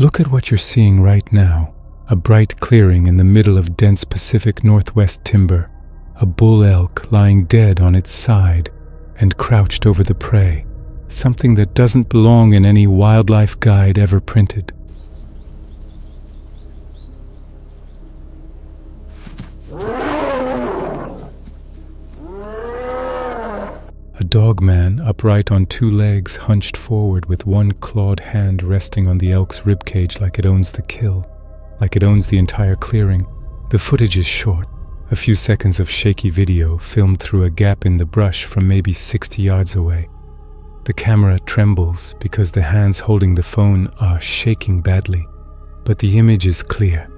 Look at what you're seeing right now. A bright clearing in the middle of dense Pacific Northwest timber. A bull elk lying dead on its side and crouched over the prey. Something that doesn't belong in any wildlife guide ever printed. A dogman, upright on two legs, hunched forward with one clawed hand resting on the elk's ribcage like it owns the kill, like it owns the entire clearing. The footage is short, a few seconds of shaky video filmed through a gap in the brush from maybe 60 yards away. The camera trembles because the hands holding the phone are shaking badly, but the image is clear.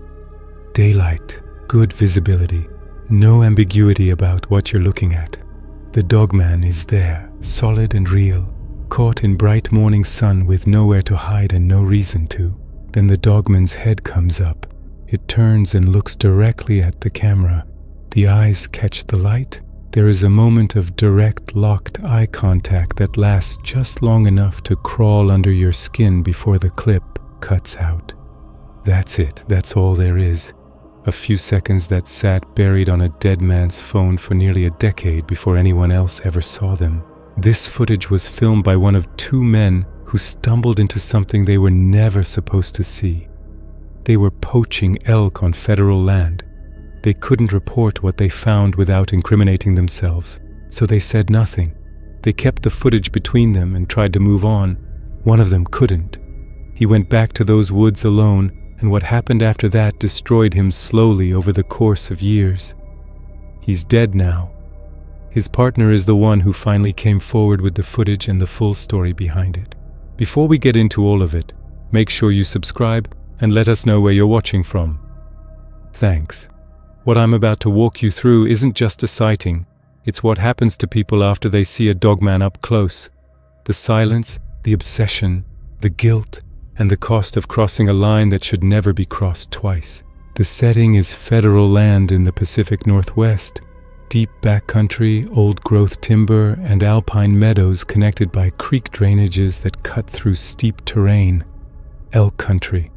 Daylight, good visibility, no ambiguity about what you're looking at. The dogman is there, solid and real, caught in bright morning sun with nowhere to hide and no reason to. Then the dogman's head comes up. It turns and looks directly at the camera. The eyes catch the light. There is a moment of direct, locked eye contact that lasts just long enough to crawl under your skin before the clip cuts out. That's it. That's all there is. A few seconds that sat buried on a dead man's phone for nearly a decade before anyone else ever saw them. This footage was filmed by one of two men who stumbled into something they were never supposed to see. They were poaching elk on federal land. They couldn't report what they found without incriminating themselves, so they said nothing. They kept the footage between them and tried to move on. One of them couldn't. He went back to those woods alone, and what happened after that destroyed him slowly over the course of years. He's dead now. His partner is the one who finally came forward with the footage and the full story behind it. Before we get into all of it, make sure you subscribe and let us know where you're watching from. Thanks. What I'm about to walk you through isn't just a sighting. It's what happens to people after they see a dogman up close. The silence, the obsession, the guilt, and the cost of crossing a line that should never be crossed twice. The setting is federal land in the Pacific Northwest. Deep backcountry, old-growth timber, and alpine meadows connected by creek drainages that cut through steep terrain. Elk country.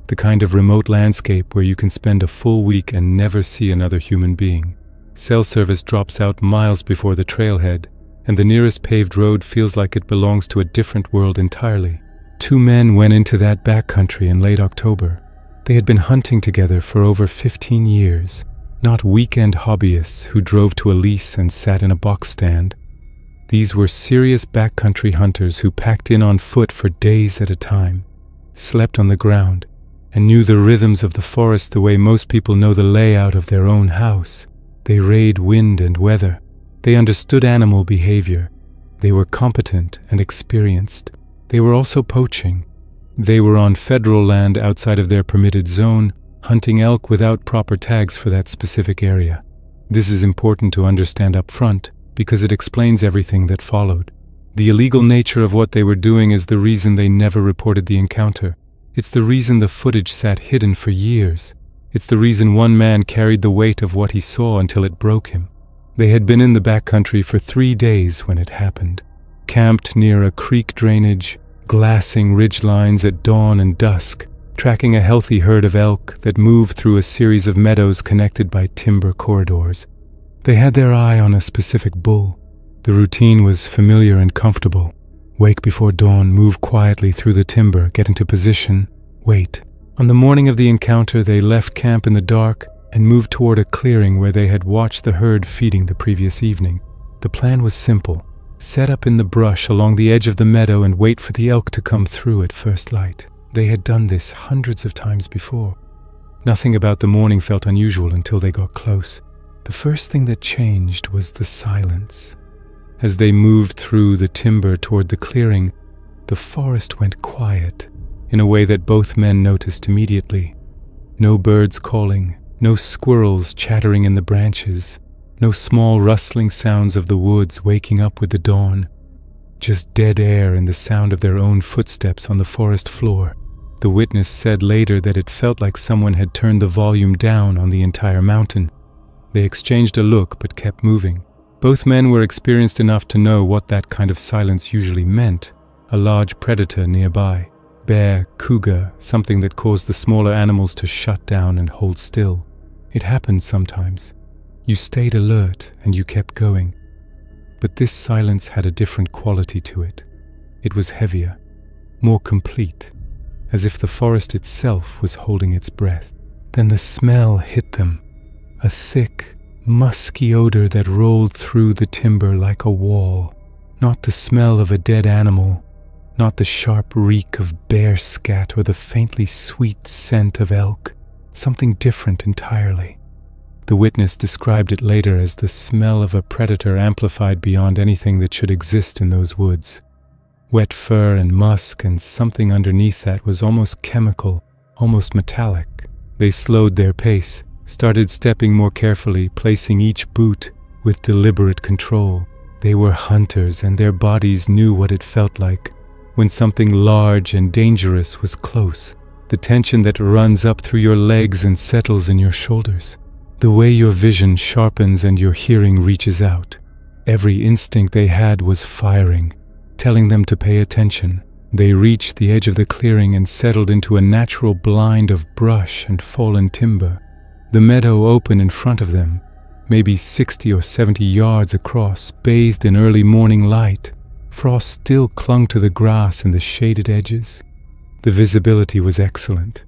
The kind of remote landscape where you can spend a full week and never see another human being. Cell service drops out miles before the trailhead, and the nearest paved road feels like it belongs to a different world entirely. Two men went into that backcountry in late October. They had been hunting together for over 15 years, not weekend hobbyists who drove to a lease and sat in a box stand. These were serious backcountry hunters who packed in on foot for days at a time, slept on the ground, and knew the rhythms of the forest the way most people know the layout of their own house. They read wind and weather. They understood animal behavior. They were competent and experienced. They were also poaching. They were on federal land outside of their permitted zone, hunting elk without proper tags for that specific area. This is important to understand up front because it explains everything that followed. The illegal nature of what they were doing is the reason they never reported the encounter. It's the reason the footage sat hidden for years. It's the reason one man carried the weight of what he saw until it broke him. They had been in the backcountry for 3 days when it happened, camped near a creek drainage, glassing ridgelines at dawn and dusk, tracking a healthy herd of elk that moved through a series of meadows connected by timber corridors. They had their eye on a specific bull. The routine was familiar and comfortable. Wake before dawn, move quietly through the timber, get into position, wait. On the morning of the encounter, they left camp in the dark and moved toward a clearing where they had watched the herd feeding the previous evening. The plan was simple. Set up in the brush along the edge of the meadow and wait for the elk to come through at first light. They had done this hundreds of times before. Nothing about the morning felt unusual until they got close. The first thing that changed was the silence. As they moved through the timber toward the clearing, the forest went quiet in a way that both men noticed immediately. No birds calling, no squirrels chattering in the branches, no small rustling sounds of the woods waking up with the dawn. Just dead air and the sound of their own footsteps on the forest floor. The witness said later that it felt like someone had turned the volume down on the entire mountain. They exchanged a look but kept moving. Both men were experienced enough to know what that kind of silence usually meant, a large predator nearby. bear, cougar, something that caused the smaller animals to shut down and hold still. It happened sometimes. You stayed alert and you kept going. But this silence had a different quality to it. It was heavier, more complete, as if the forest itself was holding its breath. Then the smell hit them, a thick, musky odor that rolled through the timber like a wall. Not the smell of a dead animal, not the sharp reek of bear scat or the faintly sweet scent of elk, something different entirely. The witness described it later as the smell of a predator amplified beyond anything that should exist in those woods. Wet fur and musk, and something underneath that was almost chemical, almost metallic. They slowed their pace, started stepping more carefully, placing each boot with deliberate control. They were hunters, and their bodies knew what it felt like when something large and dangerous was close. The tension that runs up through your legs and settles in your shoulders. The way your vision sharpens and your hearing reaches out. Every instinct they had was firing, telling them to pay attention. They reached the edge of the clearing and settled into a natural blind of brush and fallen timber. The meadow open in front of them, maybe 60 or 70 yards across, bathed in early morning light. Frost still clung to the grass and the shaded edges. The visibility was excellent.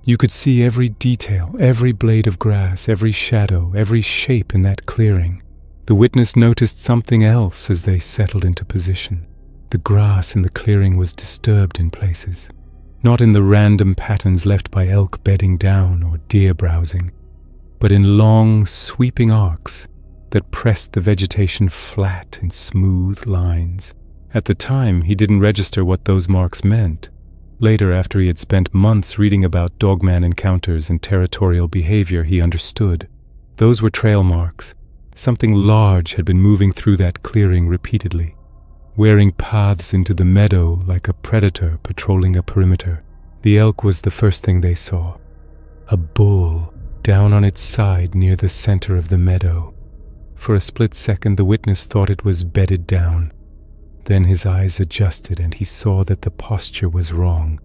You could see every detail, every blade of grass, every shadow, every shape in that clearing. The witness noticed something else as they settled into position. The grass in the clearing was disturbed in places, not in the random patterns left by elk bedding down or deer browsing, but in long, sweeping arcs that pressed the vegetation flat in smooth lines. At the time, he didn't register what those marks meant. Later, after he had spent months reading about Dogman encounters and territorial behavior, he understood. Those were trail marks. Something large had been moving through that clearing repeatedly, wearing paths into the meadow like a predator patrolling a perimeter. The elk was the first thing they saw. A bull, down on its side near the center of the meadow. For a split second, the witness thought it was bedded down. Then his eyes adjusted and he saw that the posture was wrong.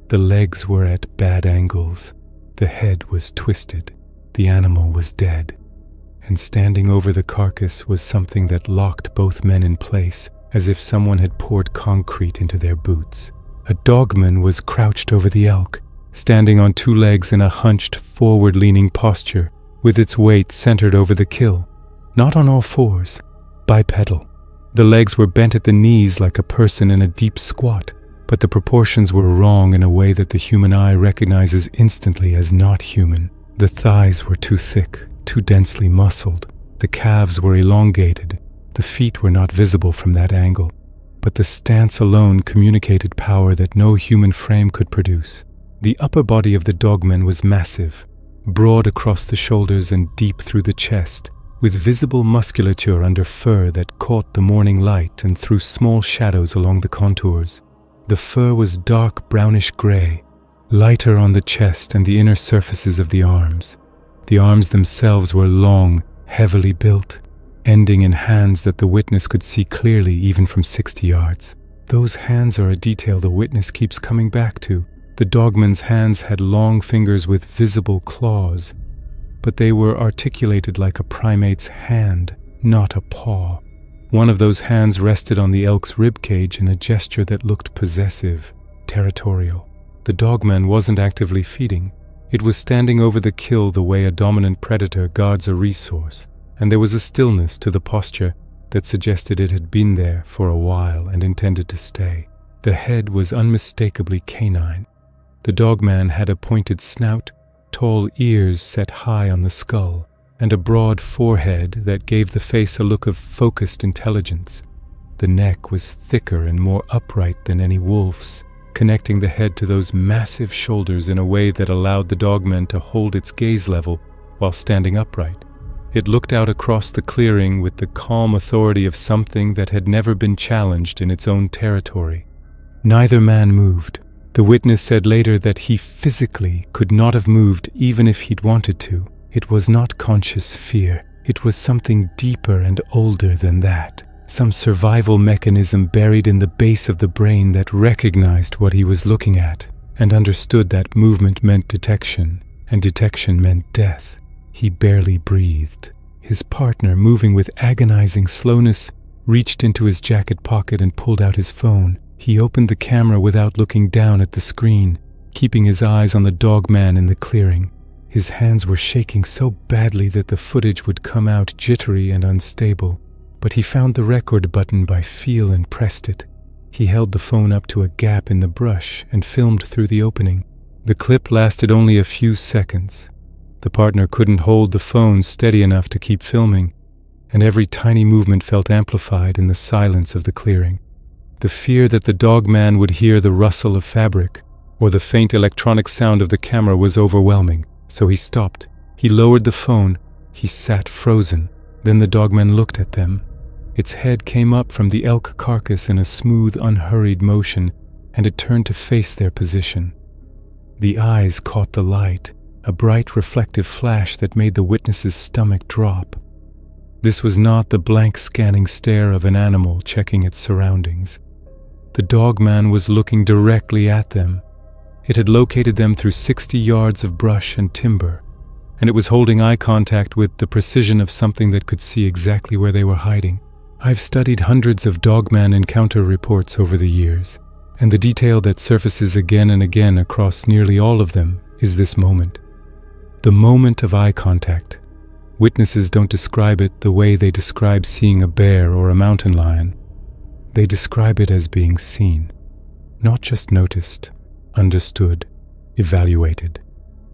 The legs were at bad angles. The head was twisted. The animal was dead. And standing over the carcass was something that locked both men in place, as if someone had poured concrete into their boots. A dogman was crouched over the elk, standing on two legs in a hunched, forward-leaning posture, with its weight centered over the kill. Not on all fours, bipedal. The legs were bent at the knees like a person in a deep squat, but the proportions were wrong in a way that the human eye recognizes instantly as not human. The thighs were too thick, too densely muscled. The calves were elongated. The feet were not visible from that angle, but the stance alone communicated power that no human frame could produce. The upper body of the dogman was massive, broad across the shoulders and deep through the chest, with visible musculature under fur that caught the morning light and threw small shadows along the contours. The fur was dark brownish gray, lighter on the chest and the inner surfaces of the arms. The arms themselves were long, heavily built, ending in hands that the witness could see clearly even from 60 yards. Those hands are a detail the witness keeps coming back to. The dogman's hands had long fingers with visible claws, but they were articulated like a primate's hand, not a paw. One of those hands rested on the elk's ribcage in a gesture that looked possessive, territorial. The dogman wasn't actively feeding. It was standing over the kill the way a dominant predator guards a resource, and there was a stillness to the posture that suggested it had been there for a while and intended to stay. The head was unmistakably canine. The dogman had a pointed snout, tall ears set high on the skull, and a broad forehead that gave the face a look of focused intelligence. The neck was thicker and more upright than any wolf's, connecting the head to those massive shoulders in a way that allowed the dogman to hold its gaze level while standing upright. It looked out across the clearing with the calm authority of something that had never been challenged in its own territory. Neither man moved. The witness said later that he physically could not have moved even if he'd wanted to. It was not conscious fear. It was something deeper and older than that. some survival mechanism buried in the base of the brain that recognized what he was looking at and understood that movement meant detection, and detection meant death. He barely breathed. His partner, moving with agonizing slowness, reached into his jacket pocket and pulled out his phone. He opened the camera without looking down at the screen, keeping his eyes on the Dogman in the clearing. His hands were shaking so badly that the footage would come out jittery and unstable, but he found the record button by feel and pressed it. He held the phone up to a gap in the brush and filmed through the opening. The clip lasted only a few seconds. The partner couldn't hold the phone steady enough to keep filming, and every tiny movement felt amplified in the silence of the clearing. The fear that the Dogman would hear the rustle of fabric or the faint electronic sound of the camera was overwhelming, so he stopped. He lowered the phone. He sat frozen. Then the Dogman looked at them. Its head came up from the elk carcass in a smooth, unhurried motion, and it turned to face their position. The eyes caught the light, a bright reflective flash that made the witness's stomach drop. This was not the blank scanning stare of an animal checking its surroundings. The Dogman was looking directly at them. It had located them through 60 yards of brush and timber, and it was holding eye contact with the precision of something that could see exactly where they were hiding. I've studied hundreds of Dogman encounter reports over the years, and the detail that surfaces again and again across nearly all of them is this moment. The moment of eye contact. Witnesses don't describe it the way they describe seeing a bear or a mountain lion. They describe it as being seen, not just noticed, understood, evaluated.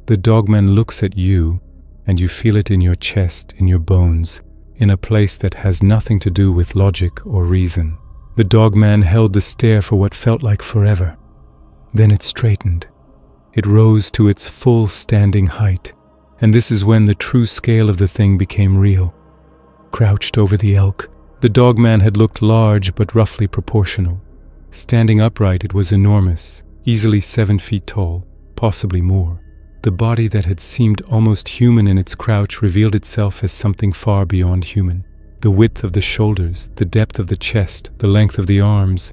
The Dogman looks at you, and you feel it in your chest, in your bones, in a place that has nothing to do with logic or reason. The Dogman held the stare for what felt like forever. Then it straightened. It rose to its full standing height, and this is when the true scale of the thing became real. Crouched over the elk, the Dogman had looked large but roughly proportional. Standing upright, it was enormous, easily 7 feet tall, possibly more. The body that had seemed almost human in its crouch revealed itself as something far beyond human. The width of the shoulders, the depth of the chest, the length of the arms,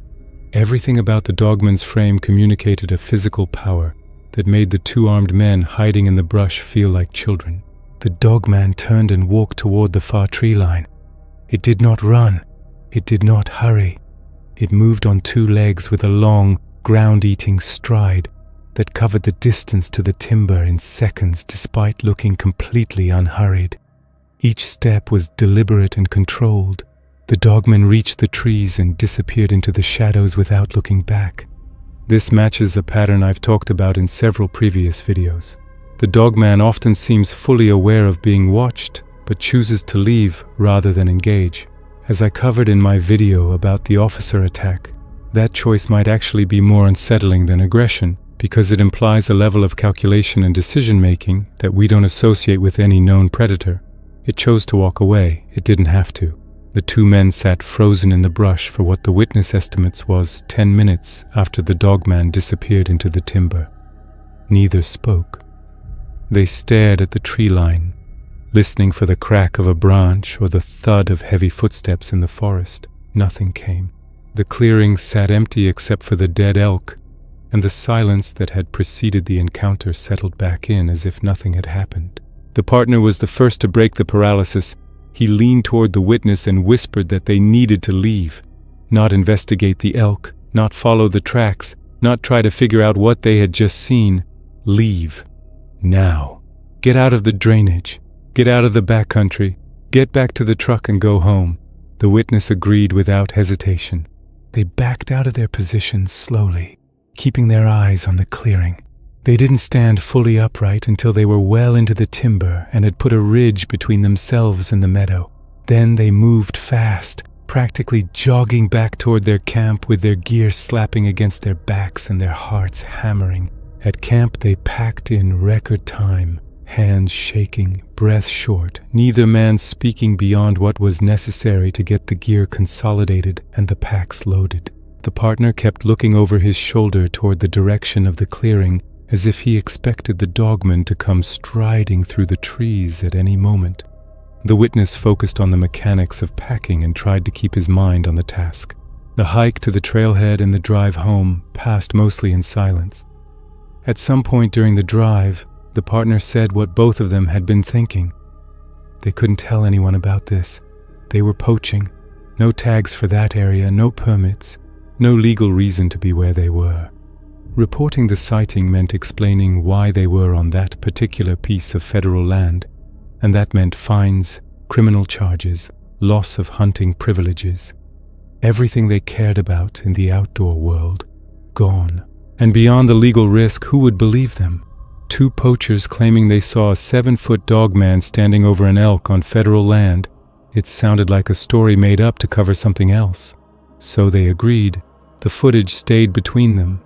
everything about the Dogman's frame communicated a physical power that made the two armed men hiding in the brush feel like children. The Dogman turned and walked toward the far tree line. It did not run. It did not hurry. It moved on 2 legs with a long, ground-eating stride that covered the distance to the timber in seconds despite looking completely unhurried. Each step was deliberate and controlled. The Dogman reached the trees and disappeared into the shadows without looking back. This matches a pattern I've talked about in several previous videos. The Dogman often seems fully aware of being watched, but chooses to leave rather than engage. As I covered in my video about the officer attack, that choice might actually be more unsettling than aggression, because it implies a level of calculation and decision-making that we don't associate with any known predator. It chose to walk away. It didn't have to. The 2 men sat frozen in the brush for what the witness estimates was 10 minutes after the Dogman disappeared into the timber. Neither spoke. They stared at the tree line, listening for the crack of a branch or the thud of heavy footsteps in the forest. Nothing came. The clearing sat empty except for the dead elk, and the silence that had preceded the encounter settled back in as if nothing had happened. The partner was the first to break the paralysis. He leaned toward the witness and whispered that they needed to leave, not investigate the elk, not follow the tracks, not try to figure out what they had just seen. Leave. Now. Get out of the drainage. Get out of the backcountry. Get back to the truck and go home. The witness agreed without hesitation. They backed out of their positions slowly, keeping their eyes on the clearing. They didn't stand fully upright until they were well into the timber and had put a ridge between themselves and the meadow. Then they moved fast, practically jogging back toward their camp with their gear slapping against their backs and their hearts hammering. At camp they packed in record time, hands shaking, breath short, neither man speaking beyond what was necessary to get the gear consolidated and the packs loaded. The partner kept looking over his shoulder toward the direction of the clearing, as if he expected the Dogman to come striding through the trees at any moment. The witness focused on the mechanics of packing and tried to keep his mind on the task. The hike to the trailhead and the drive home passed mostly in silence. At some point during the drive, the partner said what both of them had been thinking. They couldn't tell anyone about this. They were poaching. No tags for that area, no permits, no legal reason to be where they were. Reporting the sighting meant explaining why they were on that particular piece of federal land, and that meant fines, criminal charges, loss of hunting privileges. Everything they cared about in the outdoor world, gone. And beyond the legal risk, who would believe them? Two poachers claiming they saw a 7-foot dogman standing over an elk on federal land. It sounded like a story made up to cover something else. So they agreed. The footage stayed between them.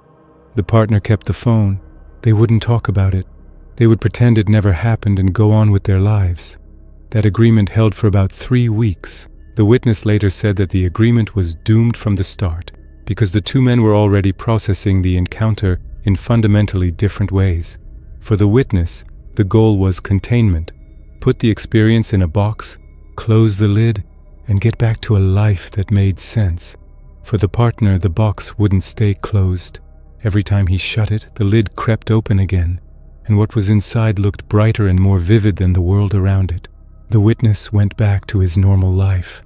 The partner kept the phone. They wouldn't talk about it. They would pretend it never happened and go on with their lives. That agreement held for about 3 weeks. The witness later said that the agreement was doomed from the start because the two men were already processing the encounter in fundamentally different ways. For the witness, the goal was containment. Put the experience in a box, close the lid, and get back to a life that made sense. For the partner, the box wouldn't stay closed. Every time he shut it, the lid crept open again, and what was inside looked brighter and more vivid than the world around it. The witness went back to his normal life.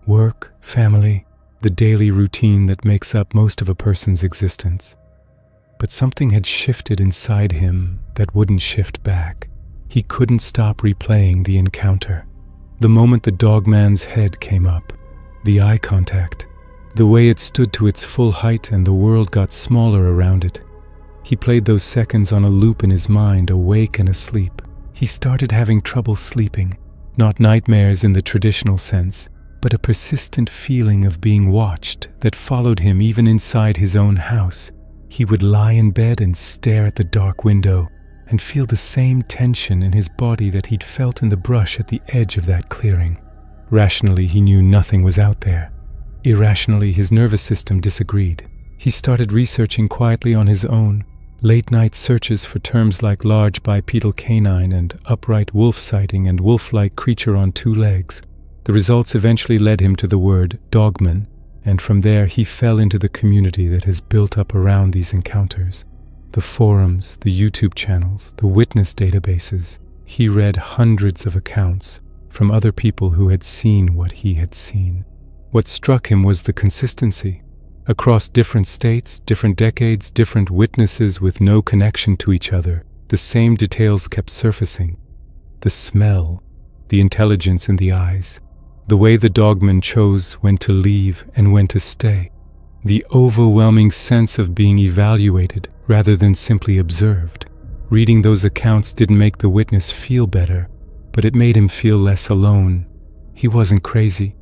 Work, family, the daily routine that makes up most of a person's existence. But something had shifted inside him that wouldn't shift back. He couldn't stop replaying the encounter. The moment the dogman's head came up, the eye contact, the way it stood to its full height and the world got smaller around it. He played those seconds on a loop in his mind, awake and asleep. He started having trouble sleeping, not nightmares in the traditional sense, but a persistent feeling of being watched that followed him even inside his own house. He would lie in bed and stare at the dark window and feel the same tension in his body that he'd felt in the brush at the edge of that clearing. Rationally, he knew nothing was out there. Irrationally, his nervous system disagreed. He started researching quietly on his own, late-night searches for terms like large bipedal canine and upright wolf sighting and wolf-like creature on 2 legs. The results eventually led him to the word Dogman, and from there he fell into the community that has built up around these encounters. The forums, the YouTube channels, the witness databases. He read hundreds of accounts from other people who had seen what he had seen. What struck him was the consistency. Across different states, different decades, different witnesses with no connection to each other, the same details kept surfacing. The smell, the intelligence in the eyes, the way the dogman chose when to leave and when to stay, the overwhelming sense of being evaluated rather than simply observed. Reading those accounts didn't make the witness feel better, but it made him feel less alone. He wasn't crazy.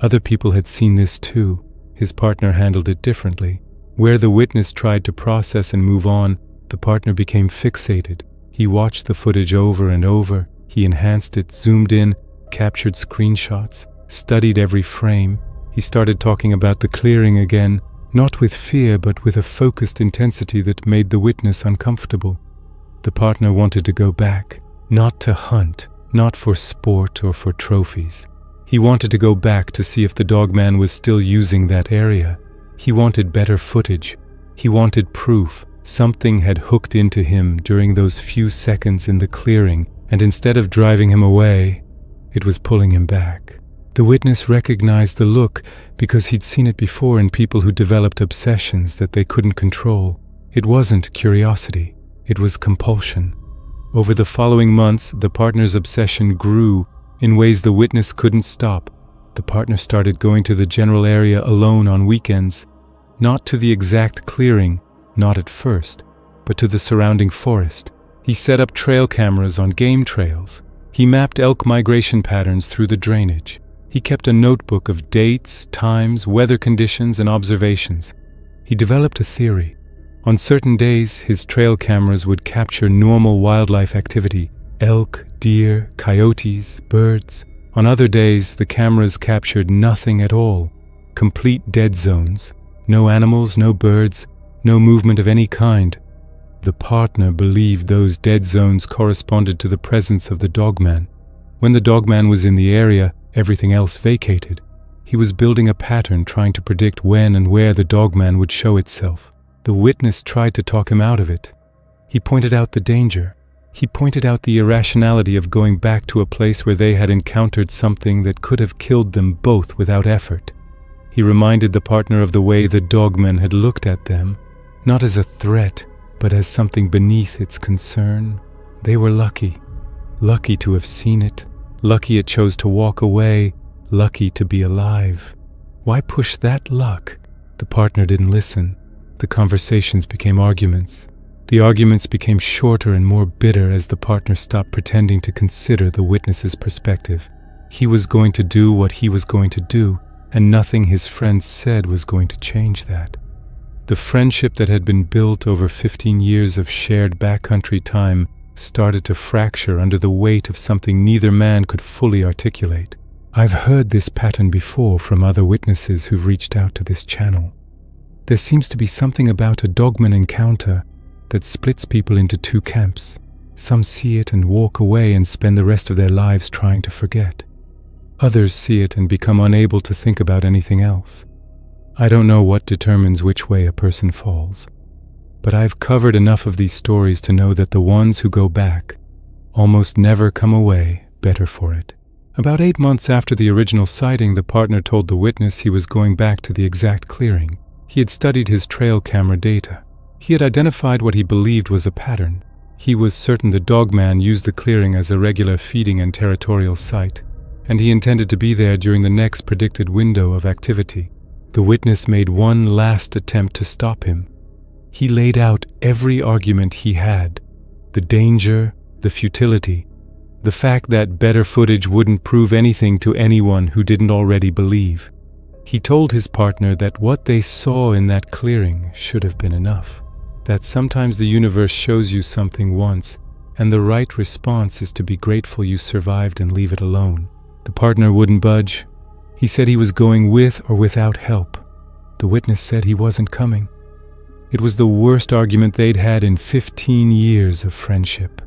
Other people had seen this too. His partner handled it differently. Where the witness tried to process and move on, the partner became fixated. He watched the footage over and over. He enhanced it, zoomed in, captured screenshots, studied every frame. He started talking about the clearing again, not with fear but with a focused intensity that made the witness uncomfortable. The partner wanted to go back, not to hunt, not for sport or for trophies. He wanted to go back to see if the dogman was still using that area. He wanted better footage. He wanted proof. Something had hooked into him during those few seconds in the clearing, and instead of driving him away, it was pulling him back. The witness recognized the look because he'd seen it before in people who developed obsessions that they couldn't control. It wasn't curiosity, it was compulsion. Over the following months, the partner's obsession grew in ways the witness couldn't stop. The partner started going to the general area alone on weekends, not to the exact clearing, not at first, but to the surrounding forest. He set up trail cameras on game trails. He mapped elk migration patterns through the drainage. He kept a notebook of dates, times, weather conditions, and observations. He developed a theory. On certain days, his trail cameras would capture normal wildlife activity: elk, deer, coyotes, birds. On other days, the cameras captured nothing at all. Complete dead zones. No animals, no birds, no movement of any kind. The partner believed those dead zones corresponded to the presence of the dogman. When the Dogman was in the area, everything else vacated. He was building a pattern, trying to predict when and where the Dogman would show itself. The witness tried to talk him out of it. He pointed out the danger. He pointed out the irrationality of going back to a place where they had encountered something that could have killed them both without effort. He reminded the partner of the way the Dogman had looked at them, not as a threat, but as something beneath its concern. They were lucky. Lucky to have seen it. Lucky it chose to walk away. Lucky to be alive. Why push that luck? The partner didn't listen. The conversations became arguments. The arguments became shorter and more bitter as the partner stopped pretending to consider the witness's perspective. He was going to do what he was going to do, and nothing his friend said was going to change that. The friendship that had been built over 15 years of shared backcountry time started to fracture under the weight of something neither man could fully articulate. I've heard this pattern before from other witnesses who've reached out to this channel. There seems to be something about a Dogman encounter that splits people into two camps. Some see it and walk away and spend the rest of their lives trying to forget. Others see it and become unable to think about anything else. I don't know what determines which way a person falls, but I've covered enough of these stories to know that the ones who go back almost never come away better for it. About 8 months after the original sighting, the partner told the witness he was going back to the exact clearing. He had studied his trail camera data. He had identified what he believed was a pattern. He was certain the Dogman used the clearing as a regular feeding and territorial site, and he intended to be there during the next predicted window of activity. The witness made one last attempt to stop him. He laid out every argument he had: the danger, the futility, the fact that better footage wouldn't prove anything to anyone who didn't already believe. He told his partner that what they saw in that clearing should have been enough. That sometimes the universe shows you something once, and the right response is to be grateful you survived and leave it alone. The partner wouldn't budge. He said he was going with or without help. The witness said he wasn't coming. It was the worst argument they'd had in 15 years of friendship.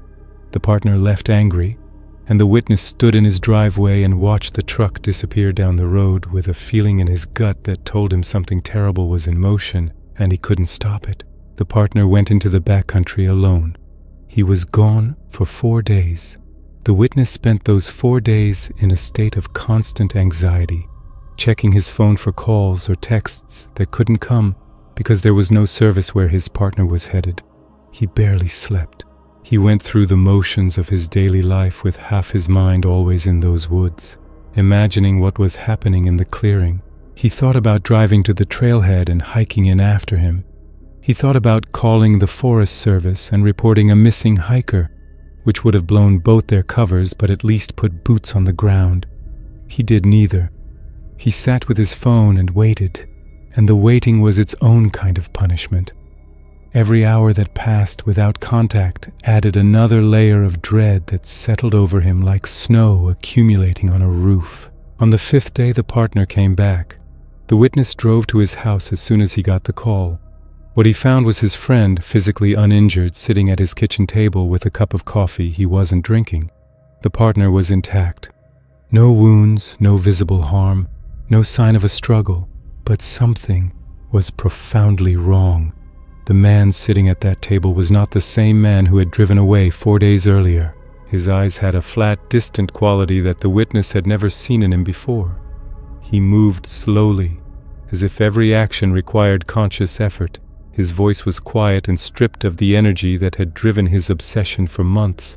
The partner left angry, and the witness stood in his driveway and watched the truck disappear down the road with a feeling in his gut that told him something terrible was in motion, and he couldn't stop it. The partner went into the backcountry alone. He was gone for 4 days. The witness spent those 4 days in a state of constant anxiety, checking his phone for calls or texts that couldn't come because there was no service where his partner was headed. He barely slept. He went through the motions of his daily life with half his mind always in those woods, imagining what was happening in the clearing. He thought about driving to the trailhead and hiking in after him. He thought about calling the Forest Service and reporting a missing hiker, which would have blown both their covers but at least put boots on the ground. He did neither. He sat with his phone and waited, and the waiting was its own kind of punishment. Every hour that passed without contact added another layer of dread that settled over him like snow accumulating on a roof. On the 5th day, the partner came back. The witness drove to his house as soon as he got the call. What he found was his friend, physically uninjured, sitting at his kitchen table with a cup of coffee he wasn't drinking. The partner was intact. No wounds, no visible harm, no sign of a struggle, but something was profoundly wrong. The man sitting at that table was not the same man who had driven away 4 days earlier. His eyes had a flat, distant quality that the witness had never seen in him before. He moved slowly, as if every action required conscious effort. His voice was quiet and stripped of the energy that had driven his obsession for months.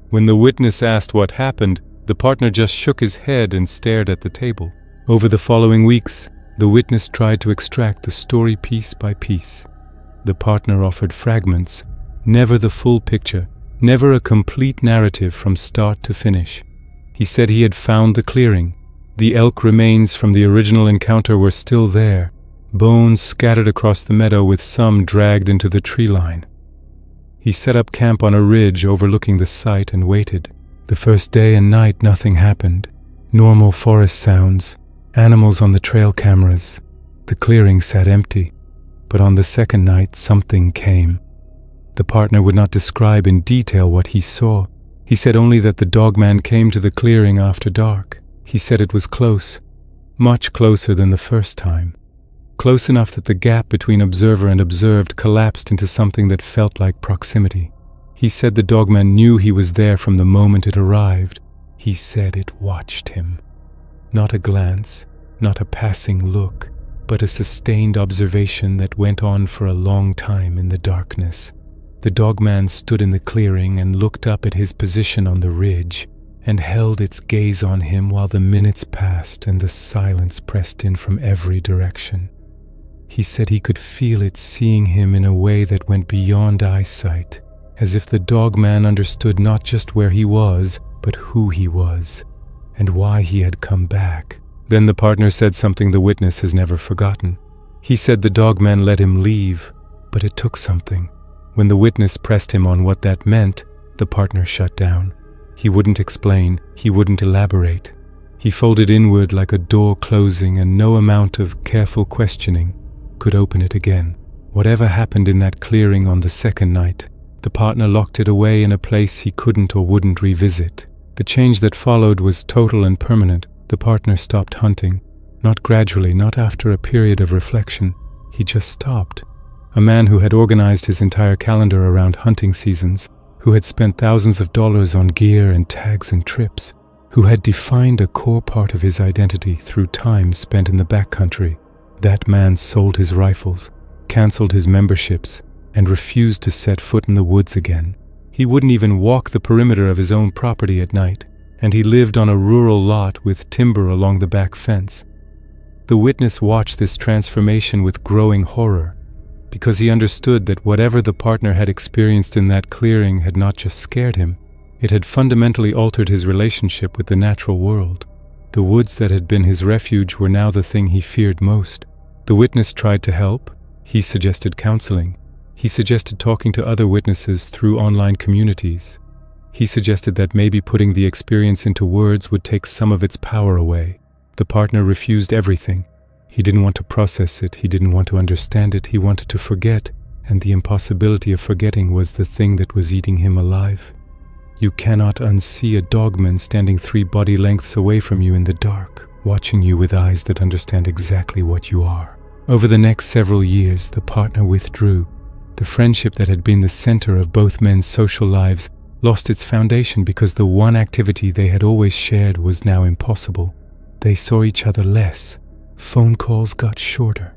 When the witness asked what happened, the partner just shook his head and stared at the table. Over the following weeks, the witness tried to extract the story piece by piece. The partner offered fragments, never the full picture, never a complete narrative from start to finish. He said he had found the clearing. The elk remains from the original encounter were still there, bones scattered across the meadow with some dragged into the tree line. He set up camp on a ridge overlooking the site and waited. The first day and night nothing happened. Normal forest sounds, animals on the trail cameras. The clearing sat empty. But on the second night something came. The partner would not describe in detail what he saw. He said only that the Dogman came to the clearing after dark. He said it was close, much closer than the first time. Close enough that the gap between observer and observed collapsed into something that felt like proximity. He said the Dogman knew he was there from the moment it arrived. He said it watched him. Not a glance, not a passing look, but a sustained observation that went on for a long time in the darkness. The Dogman stood in the clearing and looked up at his position on the ridge, and held its gaze on him while the minutes passed and the silence pressed in from every direction. He said he could feel it seeing him in a way that went beyond eyesight, as if the Dogman understood not just where he was, but who he was, and why he had come back. Then the partner said something the witness has never forgotten. He said the Dogman let him leave, but it took something. When the witness pressed him on what that meant, the partner shut down. He wouldn't explain, he wouldn't elaborate. He folded inward like a door closing, and no amount of careful questioning could open it again. Whatever happened in that clearing on the second night, the partner locked it away in a place he couldn't or wouldn't revisit. The change that followed was total and permanent. The partner stopped hunting. Not gradually, not after a period of reflection. He just stopped. A man who had organized his entire calendar around hunting seasons, who had spent thousands of dollars on gear and tags and trips, who had defined a core part of his identity through time spent in the backcountry. That man sold his rifles, canceled his memberships, and refused to set foot in the woods again. He wouldn't even walk the perimeter of his own property at night, and he lived on a rural lot with timber along the back fence. The witness watched this transformation with growing horror, because he understood that whatever the partner had experienced in that clearing had not just scared him, it had fundamentally altered his relationship with the natural world. The woods that had been his refuge were now the thing he feared most. The witness tried to help. He suggested counseling. He suggested talking to other witnesses through online communities. He suggested that maybe putting the experience into words would take some of its power away. The partner refused everything. He didn't want to process it. He didn't want to understand it. He wanted to forget, and the impossibility of forgetting was the thing that was eating him alive. You cannot unsee a Dogman standing 3 body lengths away from you in the dark, watching you with eyes that understand exactly what you are. Over the next several years, the partner withdrew. The friendship that had been the center of both men's social lives lost its foundation because the one activity they had always shared was now impossible. They saw each other less. Phone calls got shorter.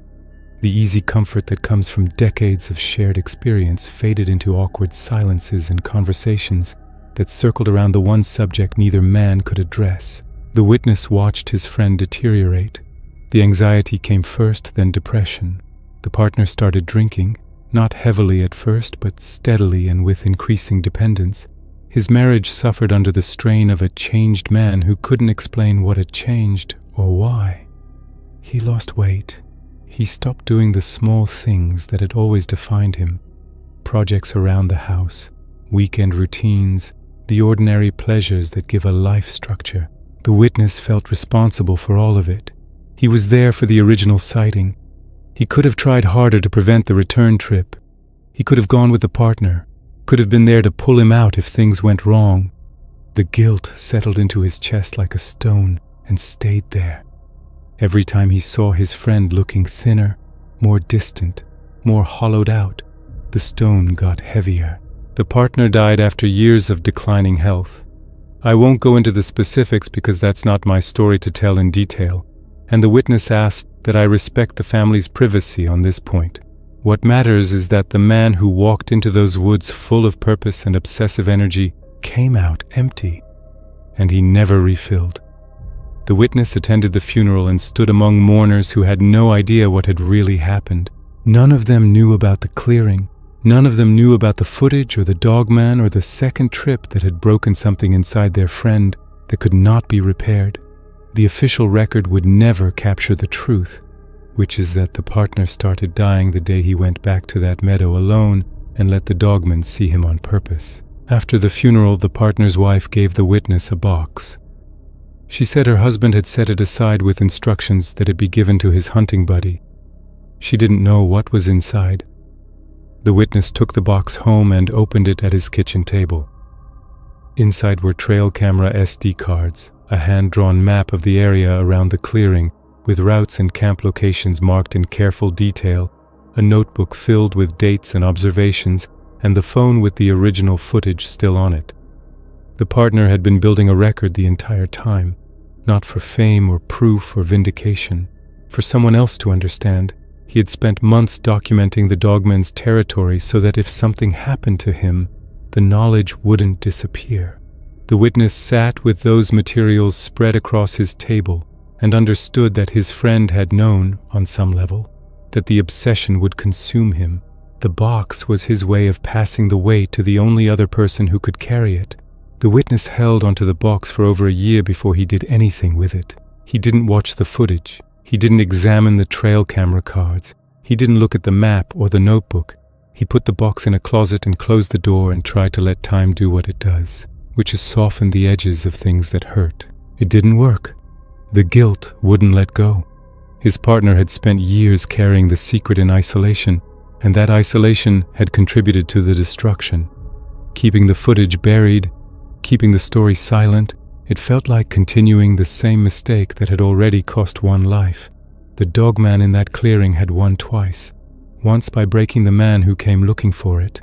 The easy comfort that comes from decades of shared experience faded into awkward silences and conversations that circled around the one subject neither man could address. The witness watched his friend deteriorate. The anxiety came first, then depression. The partner started drinking, not heavily at first, but steadily and with increasing dependence. His marriage suffered under the strain of a changed man who couldn't explain what had changed or why. He lost weight. He stopped doing the small things that had always defined him. Projects around the house, weekend routines, the ordinary pleasures that give a life structure. The witness felt responsible for all of it. He was there for the original sighting. He could have tried harder to prevent the return trip. He could have gone with the partner, could have been there to pull him out if things went wrong. The guilt settled into his chest like a stone and stayed there. Every time he saw his friend looking thinner, more distant, more hollowed out, the stone got heavier. The partner died after years of declining health. I won't go into the specifics because that's not my story to tell in detail, and the witness asked that I respect the family's privacy on this point. What matters is that the man who walked into those woods full of purpose and obsessive energy came out empty, and he never refilled. The witness attended the funeral and stood among mourners who had no idea what had really happened. None of them knew about the clearing. None of them knew about the footage or the Dogman or the second trip that had broken something inside their friend that could not be repaired. The official record would never capture the truth, which is that the partner started dying the day he went back to that meadow alone and let the Dogman see him on purpose. After the funeral, the partner's wife gave the witness a box. She said her husband had set it aside with instructions that it be given to his hunting buddy. She didn't know what was inside. The witness took the box home and opened it at his kitchen table. Inside were trail camera SD cards, a hand-drawn map of the area around the clearing, with routes and camp locations marked in careful detail, a notebook filled with dates and observations, and the phone with the original footage still on it. The partner had been building a record the entire time, not for fame or proof or vindication, for someone else to understand. He had spent months documenting the Dogman's territory so that if something happened to him, the knowledge wouldn't disappear. The witness sat with those materials spread across his table and understood that his friend had known, on some level, that the obsession would consume him. The box was his way of passing the weight to the only other person who could carry it. The witness held onto the box for over a year before he did anything with it. He didn't watch the footage. He didn't examine the trail camera cards. He didn't look at the map or the notebook. He put the box in a closet and closed the door and tried to let time do what it does, which is soften the edges of things that hurt. It didn't work. The guilt wouldn't let go. His partner had spent years carrying the secret in isolation, and that isolation had contributed to the destruction. Keeping the footage buried, keeping the story silent, it felt like continuing the same mistake that had already cost one life. The Dogman in that clearing had won twice. Once by breaking the man who came looking for it,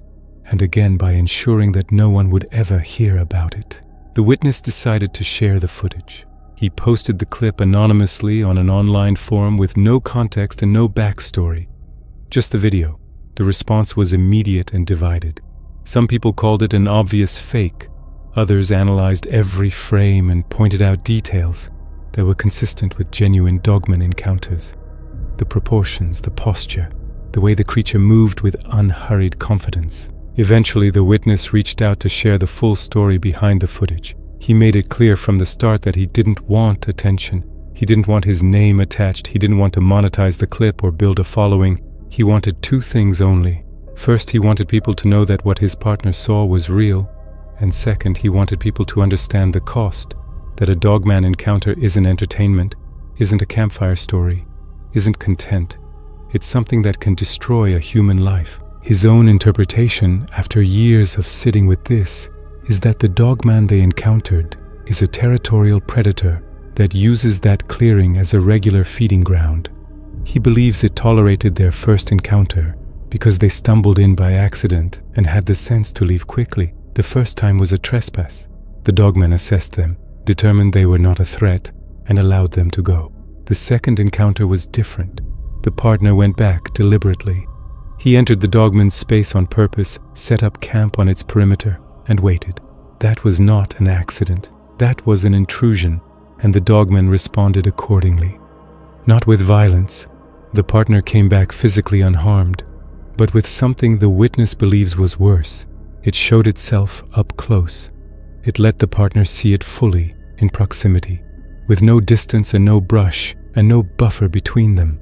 and again by ensuring that no one would ever hear about it. The witness decided to share the footage. He posted the clip anonymously on an online forum with no context and no backstory. Just the video. The response was immediate and divided. Some people called it an obvious fake. Others analyzed every frame and pointed out details that were consistent with genuine Dogman encounters. The proportions, the posture, the way the creature moved with unhurried confidence. Eventually, the witness reached out to share the full story behind the footage. He made it clear from the start that he didn't want attention. He didn't want his name attached. He didn't want to monetize the clip or build a following. He wanted two things only. First, he wanted people to know that what his partner saw was real. And second, he wanted people to understand the cost, that a Dogman encounter isn't entertainment, isn't a campfire story, isn't content. It's something that can destroy a human life. His own interpretation, after years of sitting with this, is that the Dogman they encountered is a territorial predator that uses that clearing as a regular feeding ground. He believes it tolerated their first encounter because they stumbled in by accident and had the sense to leave quickly. The first time was a trespass. The Dogman assessed them, determined they were not a threat, and allowed them to go. The second encounter was different. The partner went back deliberately. He entered the Dogman's space on purpose, set up camp on its perimeter, and waited. That was not an accident. That was an intrusion, and the Dogman responded accordingly. Not with violence. The partner came back physically unharmed, but with something the witness believes was worse. It showed itself up close. It let the partner see it fully, in proximity, with no distance and no brush, and no buffer between them.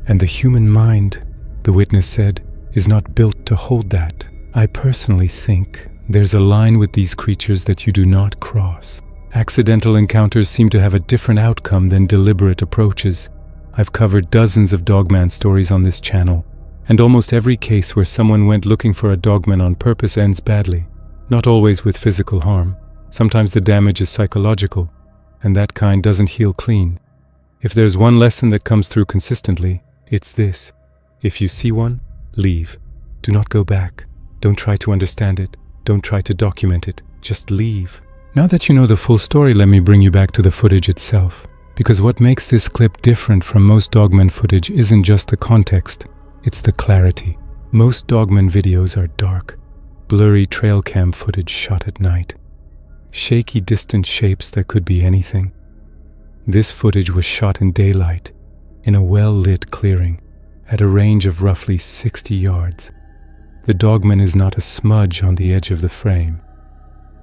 And the human mind, the witness said, is not built to hold that. I personally think there's a line with these creatures that you do not cross. Accidental encounters seem to have a different outcome than deliberate approaches. I've covered dozens of Dogman stories on this channel, and almost every case where someone went looking for a Dogman on purpose ends badly. Not always with physical harm. Sometimes the damage is psychological, and that kind doesn't heal clean. If there's one lesson that comes through consistently, it's this. If you see one, leave. Do not go back. Don't try to understand it. Don't try to document it. Just leave. Now that you know the full story, let me bring you back to the footage itself. Because what makes this clip different from most Dogman footage isn't just the context, it's the clarity. Most Dogman videos are dark, blurry trail cam footage shot at night. Shaky distant shapes that could be anything. This footage was shot in daylight, in a well-lit clearing, at a range of roughly 60 yards. The Dogman is not a smudge on the edge of the frame.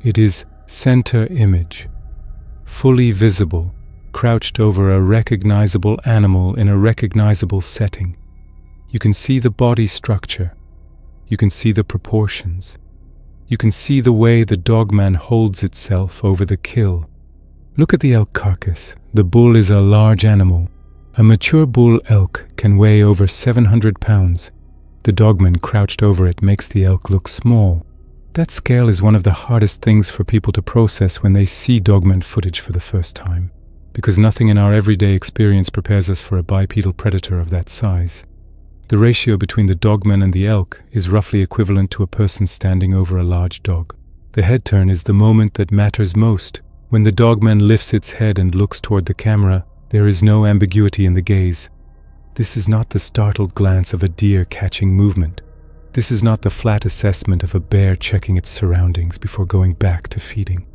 It is center image, fully visible, crouched over a recognizable animal in a recognizable setting. You can see the body structure. You can see the proportions. You can see the way the Dogman holds itself over the kill. Look at the elk carcass. The bull is a large animal. A mature bull elk can weigh over 700 pounds. The Dogman crouched over it makes the elk look small. That scale is one of the hardest things for people to process when they see Dogman footage for the first time, because nothing in our everyday experience prepares us for a bipedal predator of that size. The ratio between the Dogman and the elk is roughly equivalent to a person standing over a large dog. The head turn is the moment that matters most. When the Dogman lifts its head and looks toward the camera, there is no ambiguity in the gaze. This is not the startled glance of a deer catching movement. This is not the flat assessment of a bear checking its surroundings before going back to feeding.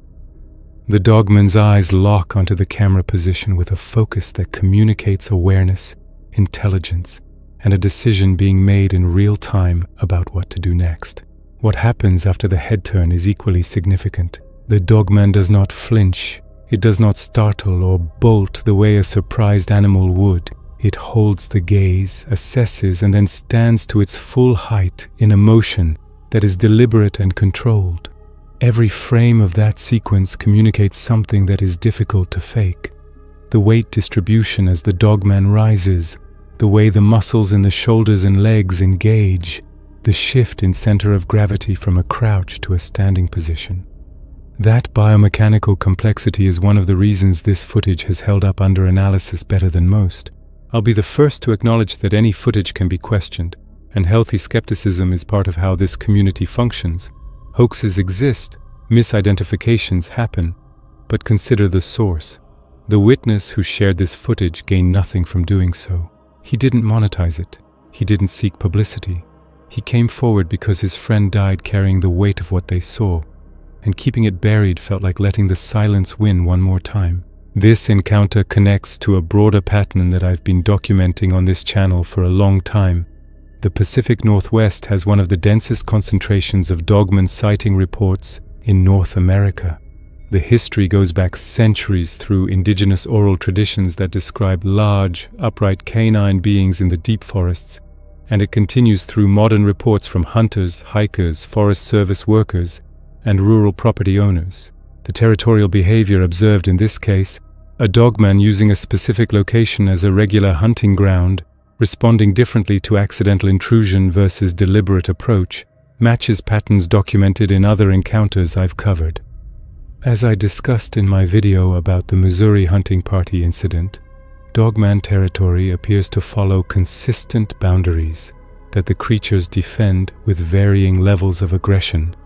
The Dogman's eyes lock onto the camera position with a focus that communicates awareness, intelligence, and a decision being made in real time about what to do next. What happens after the head turn is equally significant. The Dogman does not flinch. It does not startle or bolt the way a surprised animal would. It holds the gaze, assesses, and then stands to its full height in a motion that is deliberate and controlled. Every frame of that sequence communicates something that is difficult to fake. The weight distribution as the Dogman rises, the way the muscles in the shoulders and legs engage, the shift in center of gravity from a crouch to a standing position. That biomechanical complexity is one of the reasons this footage has held up under analysis better than most. I'll be the first to acknowledge that any footage can be questioned, and healthy skepticism is part of how this community functions. Hoaxes exist, misidentifications happen, but consider the source. The witness who shared this footage gained nothing from doing so. He didn't monetize it. He didn't seek publicity. He came forward because his friend died carrying the weight of what they saw, and keeping it buried felt like letting the silence win one more time. This encounter connects to a broader pattern that I've been documenting on this channel for a long time. The Pacific Northwest has one of the densest concentrations of Dogman sighting reports in North America. The history goes back centuries through indigenous oral traditions that describe large, upright canine beings in the deep forests, and it continues through modern reports from hunters, hikers, Forest Service workers, and rural property owners. The territorial behavior observed in this case, a Dogman using a specific location as a regular hunting ground, responding differently to accidental intrusion versus deliberate approach, matches patterns documented in other encounters I've covered. As I discussed in my video about the Missouri hunting party incident, Dogman territory appears to follow consistent boundaries that the creatures defend with varying levels of aggression,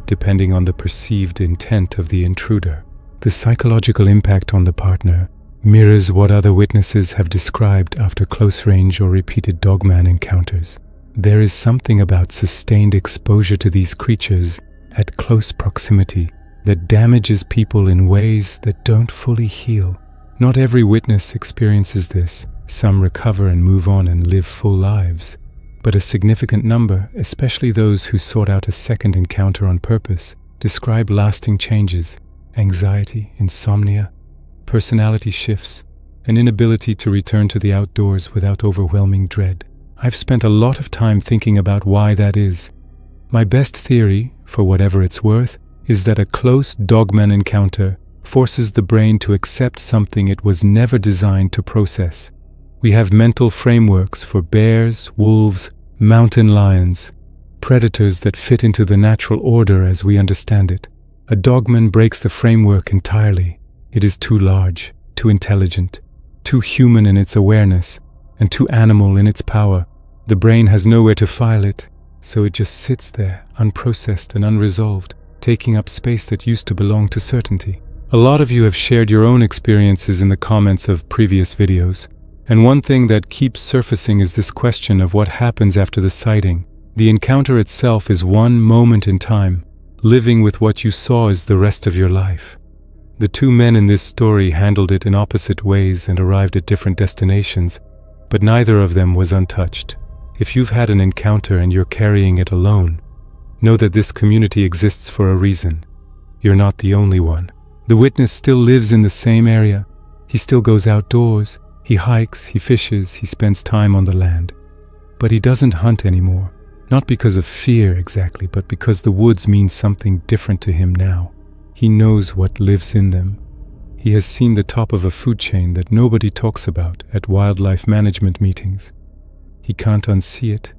depending on the perceived intent of the intruder. The psychological impact on the partner mirrors what other witnesses have described after close-range or repeated Dogman encounters. There is something about sustained exposure to these creatures at close proximity that damages people in ways that don't fully heal. Not every witness experiences this. Some recover and move on and live full lives. But a significant number, especially those who sought out a second encounter on purpose, describe lasting changes: anxiety, insomnia, personality shifts, an inability to return to the outdoors without overwhelming dread. I've spent a lot of time thinking about why that is. My best theory, for whatever it's worth, is that a close Dogman encounter forces the brain to accept something it was never designed to process. We have mental frameworks for bears, wolves, mountain lions, predators that fit into the natural order as we understand it. A Dogman breaks the framework entirely. It is too large, too intelligent, too human in its awareness, and too animal in its power. The brain has nowhere to file it, so it just sits there, unprocessed and unresolved, taking up space that used to belong to certainty. A lot of you have shared your own experiences in the comments of previous videos, and one thing that keeps surfacing is this question of what happens after the sighting. The encounter itself is one moment in time. Living with what you saw is the rest of your life. The two men in this story handled it in opposite ways and arrived at different destinations, but neither of them was untouched. If you've had an encounter and you're carrying it alone, know that this community exists for a reason. You're not the only one. The witness still lives in the same area. He still goes outdoors. He hikes, he fishes, he spends time on the land. But he doesn't hunt anymore. Not because of fear exactly, but because the woods mean something different to him now. He knows what lives in them. He has seen the top of a food chain that nobody talks about at wildlife management meetings. He can't unsee it,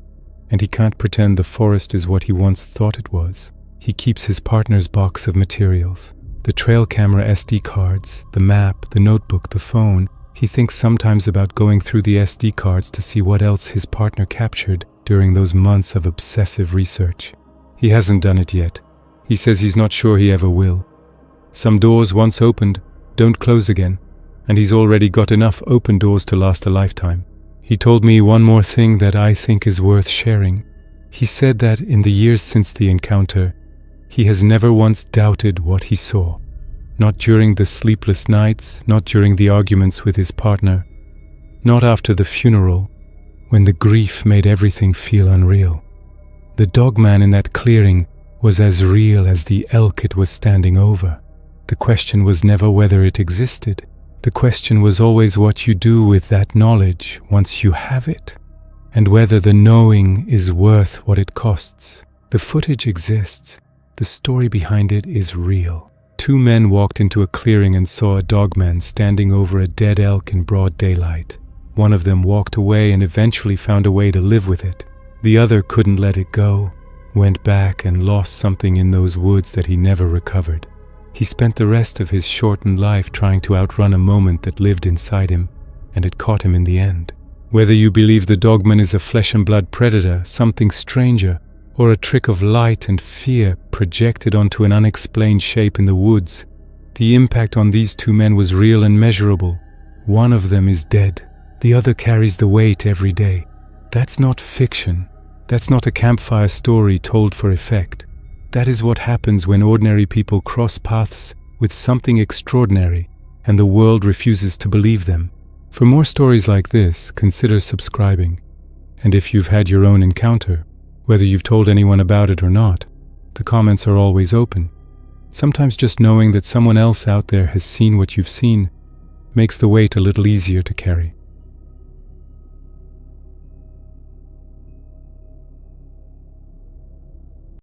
and he can't pretend the forest is what he once thought it was. He keeps his partner's box of materials. The trail camera SD cards, the map, the notebook, the phone. He thinks sometimes about going through the SD cards to see what else his partner captured during those months of obsessive research. He hasn't done it yet. He says he's not sure he ever will. Some doors once opened don't close again, and he's already got enough open doors to last a lifetime. He told me one more thing that I think is worth sharing. He said that in the years since the encounter, he has never once doubted what he saw. Not during the sleepless nights, not during the arguments with his partner, not after the funeral, when the grief made everything feel unreal. The dogman in that clearing was as real as the elk it was standing over. The question was never whether it existed. The question was always what you do with that knowledge once you have it, and whether the knowing is worth what it costs. The footage exists. The story behind it is real. 2 men walked into a clearing and saw a dogman standing over a dead elk in broad daylight. One of them walked away and eventually found a way to live with it. The other couldn't let it go, went back and lost something in those woods that he never recovered. He spent the rest of his shortened life trying to outrun a moment that lived inside him, and it caught him in the end. Whether you believe the dogman is a flesh and blood predator, something stranger, or a trick of light and fear projected onto an unexplained shape in the woods, the impact on these 2 men was real and measurable. One of them is dead. The other carries the weight every day. That's not fiction. That's not a campfire story told for effect. That is what happens when ordinary people cross paths with something extraordinary, and the world refuses to believe them. For more stories like this, consider subscribing. And if you've had your own encounter, whether you've told anyone about it or not, the comments are always open. Sometimes just knowing that someone else out there has seen what you've seen makes the weight a little easier to carry.